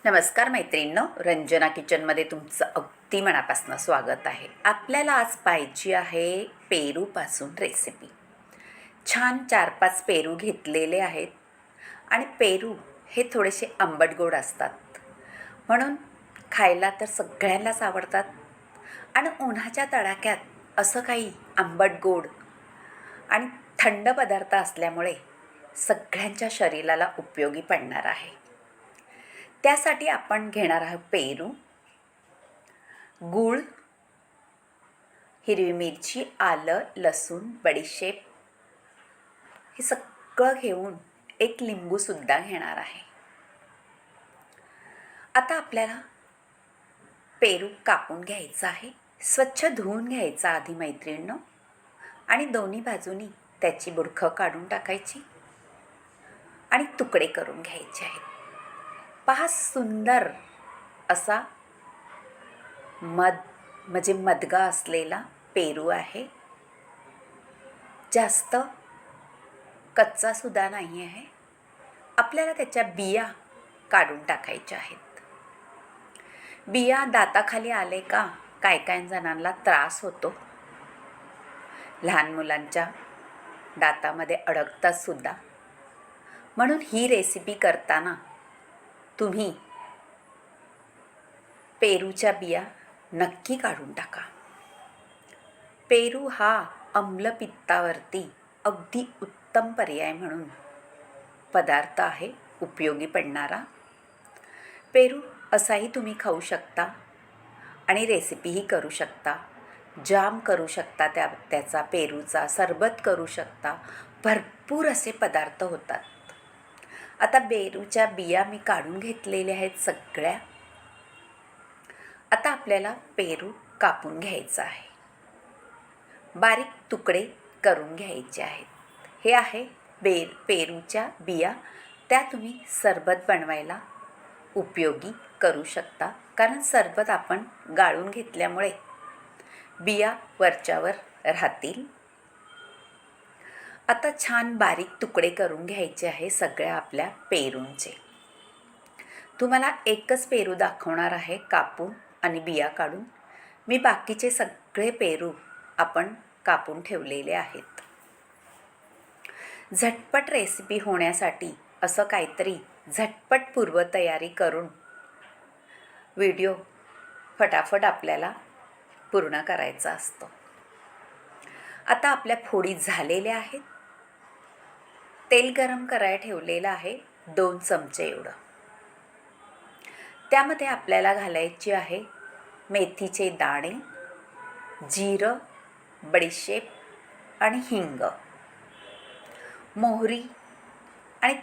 नमस्कार मैत्रिणींनो, रंजना किचनमध्ये तुमचं अगदी मनापासून स्वागत आहे. आपल्याला आज पाहायची आहे पेरूपासून रेसिपी. छान 4-5 पेरू घेतलेले आहेत आणि पेरू हे थोडेसे आंबट गोड असतात, म्हणून खायला तर सगळ्यांनाच आवडतात. आणि उन्हाच्या तडाख्यात असं काही आंबट गोड आणि थंड पदार्थ असल्यामुळे सगळ्यांच्या शरीराला उपयोगी पडणार आहे. त्यासाठी आपण घेणार आहोत पेरू, गूळ, हिरवी मिरची, आलं, लसूण, बडीशेप हे सगळं घेऊन एक लिंबूसुद्धा घेणार आहे. आता आपल्याला पेरू कापून घ्यायचा आहे. स्वच्छ धुवून घ्यायचा आधी मैत्रिणींनो, आणि दोन्ही बाजूनी त्याची बुडखं काढून टाकायची आणि तुकडे करून घ्यायचे आहेत. पहा, सुंदर असा मदगा असलेला पेरू आहे. जास्त कच्चा सुद्धा नाही आहे. आपल्याला त्याच्या बिया काढून टाकायच्या आहेत. बिया दाताखाली आले का काय काय जणांना त्रास होतो. लहान मुलांच्या दातामध्ये अडकतात सुद्धा. म्हणून ही रेसिपी करताना तुम्ही पेरूच्या बिया नक्की काढून टाका. पेरू हा आम्लपित्तावरती अगदी उत्तम पर्याय म्हणून पदार्थ आहे, उपयोगी पडणारा. पेरू असाही तुम्ही खाऊ शकता आणि रेसिपीही करू शकता. जाम करू शकता, त्याचा पेरूचा सरबत करू शकता. भरपूर असे पदार्थ होतात. आता पेरूच्या बिया मी काढून घेतलेल्या आहेत सगळ्या. आता आपल्याला पेरू कापून घ्यायचा आहे. बारीक तुकडे करून घ्यायचे आहेत. हे आहे पेरूच्या बिया. त्या तुम्ही सरबत बनवायला उपयोगी करू शकता, कारण सरबत आपण गाळून घेतल्यामुळे बिया वरच्यावर राहतील. आता छान बारीक तुकडे करून घ्यायचे आहे सगळ्या आपल्या पेरूंचे. तुम्हाला एकच पेरू दाखवणार आहे कापून आणि बिया काढून. मी बाकीचे सगळे पेरू आपण कापून ठेवलेले आहेत. झटपट रेसिपी होण्यासाठी असं काहीतरी झटपट पूर्वतयारी करून व्हिडिओ फटाफट आपल्याला पूर्ण करायचा असतो. आता आपल्या फोडी झालेल्या आहेत. तेल गरम करायला ठेवलेलं आहे 2 चमचे एवढं. त्यामध्ये आपल्याला घालायची आहे मेथीचे दाणे, जिरं, बडीशेप आणि हिंग, मोहरी आणि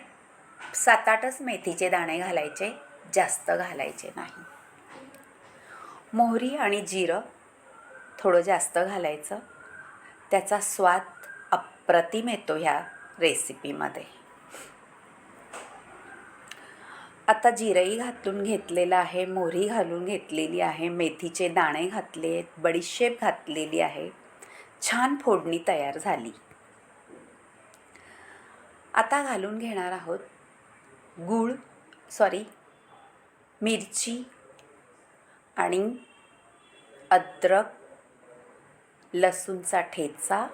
7-8च मेथीचे दाणे घालायचे, जास्त घालायचे नाही. मोहरी आणि जिरं थोडं जास्त घालायचं. त्याचा स्वाद अप्रतिम येतो ह्या रेसिपीमध्ये. आता जिरंही घालून घेतलेलं आहे, मोहरी घालून घेतलेली आहे, मेथीचे दाणे घातले आहेत, बडीशेप घातलेली आहे. छान फोडणी तयार झाली. आता घालून घेणार आहोत मिरची आणि अद्रक, लसूणचा ठेचा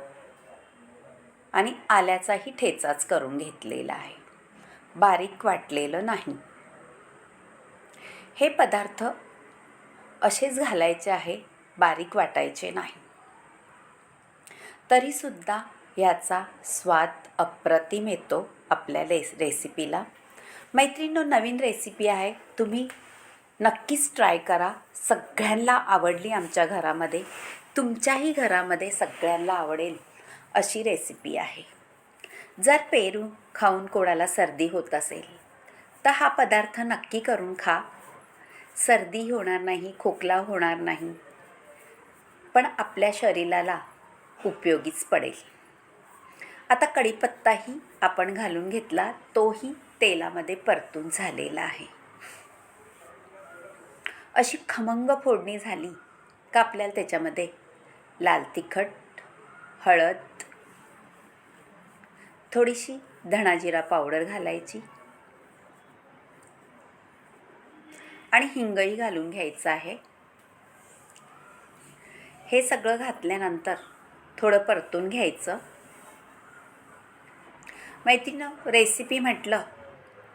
आणि आल्याचाही ठेचाच करून घेतलेला आहे, बारीक वाटलेलं नाही. हे पदार्थ असेच घालायचे आहे, बारीक वाटायचे नाही. तरीसुद्धा ह्याचा स्वाद अप्रतिम येतो आपल्या रेसिपीला. मैत्रिणींनो, नवीन रेसिपी आहे, तुम्ही नक्कीच ट्राय करा. सगळ्यांना आवडली आमच्या घरामध्ये, तुमच्याही घरामध्ये सगळ्यांना आवडेल अशी रेसिपी आहे. जर पेरू खाऊन कोणाला सर्दी होत असेल तर हा पदार्थ नक्की करून खा. सर्दी होणार नाही, खोकला होणार नाही, पण आपल्या शरीराला उपयोगीच पडेल. आता कढीपत्ताही आपण घालून घेतला, तोही तेलामध्ये परतून झालेला आहे. अशी खमंग फोडणी झाली का आपल्याला त्याच्यामध्ये लाल तिखट, हळद, थोडीशी धणाजिरा पावडर घालायची आणि हिंगही घालून घ्यायचं आहे. हे सगळं घातल्यानंतर थोडं परतून घ्यायचं. मैत्रिणींनो, रेसिपी म्हटलं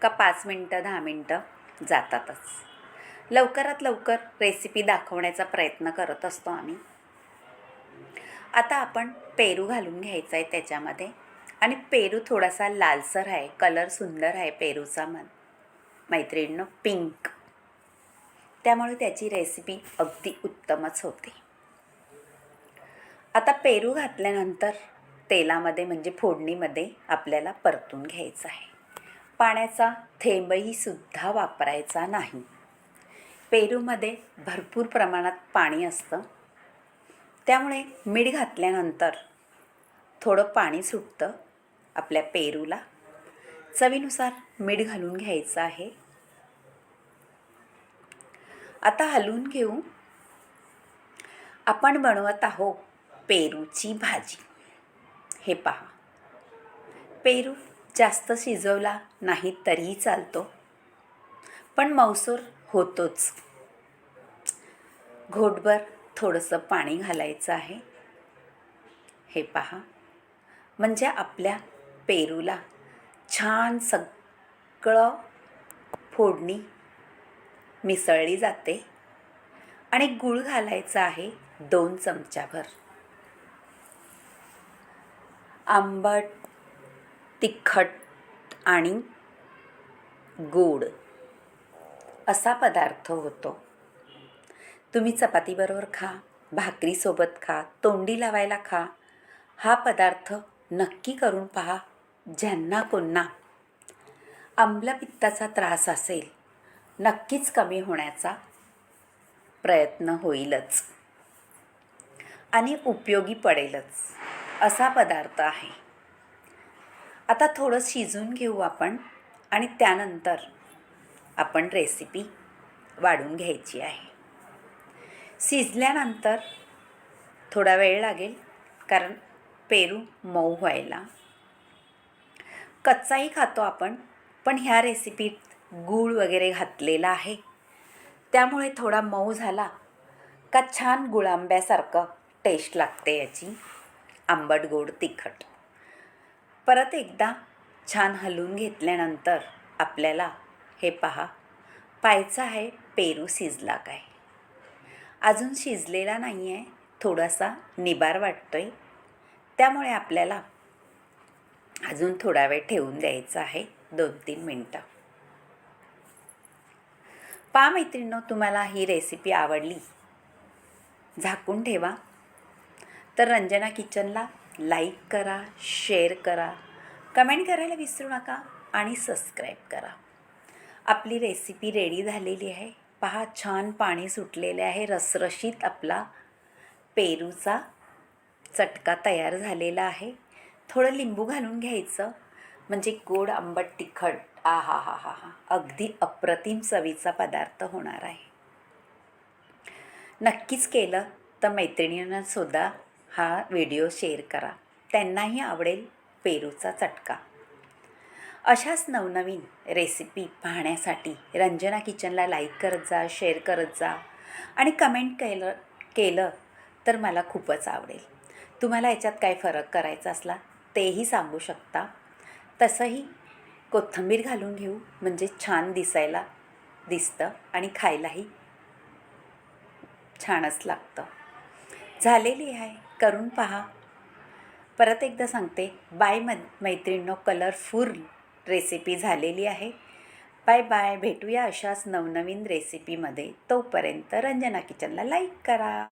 का 5 मिनटं 10 मिनटं जातातच. लवकरात लवकर रेसिपी दाखवण्याचा प्रयत्न करत असतो आम्ही. आता आपण पेरू घालून घ्यायचा आहे त्याच्यामध्ये. आणि पेरू थोडासा लालसर आहे, कलर सुंदर आहे पेरूचा मैत्रिणींनो, पिंक. त्यामुळे त्याची रेसिपी अगदी उत्तमच होते. आता पेरू घातल्यानंतर तेलामध्ये म्हणजे फोडणीमध्ये आपल्याला परतून घ्यायचं आहे. पाण्याचा थेंबही सुद्धा वापरायचा नाही. पेरूमध्ये भरपूर प्रमाणात पाणी असतं, त्यामुळे मीठ घातल्यानंतर थोडं पाणी सुटतं आपल्या पेरूला. चवीनुसार मीठ घालून घ्यायचं आहे. आता हलवून घेऊ. आपण बनवत आहोत पेरूची भाजी. हे पहा, पेरू जास्त शिजवला नाही तरीही चालतो, पण मऊसूर होतोच. घोटभर थोडंसं पाणी घालायचं आहे. हे पहा, म्हणजे आपल्या पेरूला छान सगळं फोडणी मिसळली जाते. आणि गूळ घालायचा आहे 2 चमचाभर. आंबट, तिखट आणि गोड असा पदार्थ होतो. तुम्ही चपातीबरोबर खा, भाकरीसोबत खा, तोंडी लावायला खा. हा पदार्थ नक्की करून पहा. ज्यांना कोणा आम्लपित्ताचा त्रास असेल, नक्कीच कमी होण्याचा प्रयत्न होईलच आणि उपयोगी पडेलच असा पदार्थ आहे. आता थोडं शिजून घेऊ आपण आणि त्यानंतर आपण रेसिपी वाढून घ्यायची आहे. शिजल्यानंतर थोडा वेळ लागेल, कारण पेरू मऊ व्हायला. कच्चाही खातो आपण, पण ह्या रेसिपीत गूळ वगैरे घातलेला आहे, त्यामुळे थोडा मऊ झाला का छान गुळांब्यासारखं टेस्ट लागते याची, आंबट गोड तिखट. परत एकदा छान हलवून घेतल्यानंतर आपल्याला हे पहा पाहायचं आहे पेरू शिजला काय. अजून शिजलेला नाही आहे, थोडासा निबार वाटतोय, त्यामुळे आपल्याला अजून थोडा वेळ ठेवून द्यायचा आहे, 2-3 मिनटं. पहा मैत्रिणींनो, तुम्हाला ही रेसिपी आवडली, झाकून ठेवा. तर रंजना किचनला लाईक करा, शेअर करा, कमेंट करायला विसरू नका आणि सबस्क्राईब करा. आपली रेसिपी रेडी झालेली आहे. पहा, छान पाणी सुटलेले आहे. रसरशीत आपला पेरूचा चटका तयार झालेला आहे. थोडं लिंबू घालून घ्यायचं, म्हणजे गोड आंबट तिखट, आहा हा हा हा, अगदी अप्रतिम चवीचा पदार्थ होणार आहे. नक्कीच केलं तर मैत्रिणींना सुद्धा हा व्हिडिओ शेअर करा, त्यांनाही आवडेल पेरूचा चटका. अशाच नवनवीन रेसिपी पाहण्यासाठी रंजना किचनला लाईक करत जा, शेअर करत जा आणि कमेंट केलं तर मला खूपच आवडेल. तुम्हाला याच्यात काय फरक करायचा असला तेही सांगू शकता. तसंही कोथिंबीर घालून घेऊ, म्हणजे छान दिसतं आणि खायलाही छानच लागतं. झालेली आहे, करून पहा. परत एकदा सांगते, बाय मैत्रिणींनो, कलरफुल रेसिपी झालेली आहे. Bye bye. भेटूया अशाच नवनवीन रेसिपीमध्ये. तोपर्यंत रंजना किचनला लाईक करा.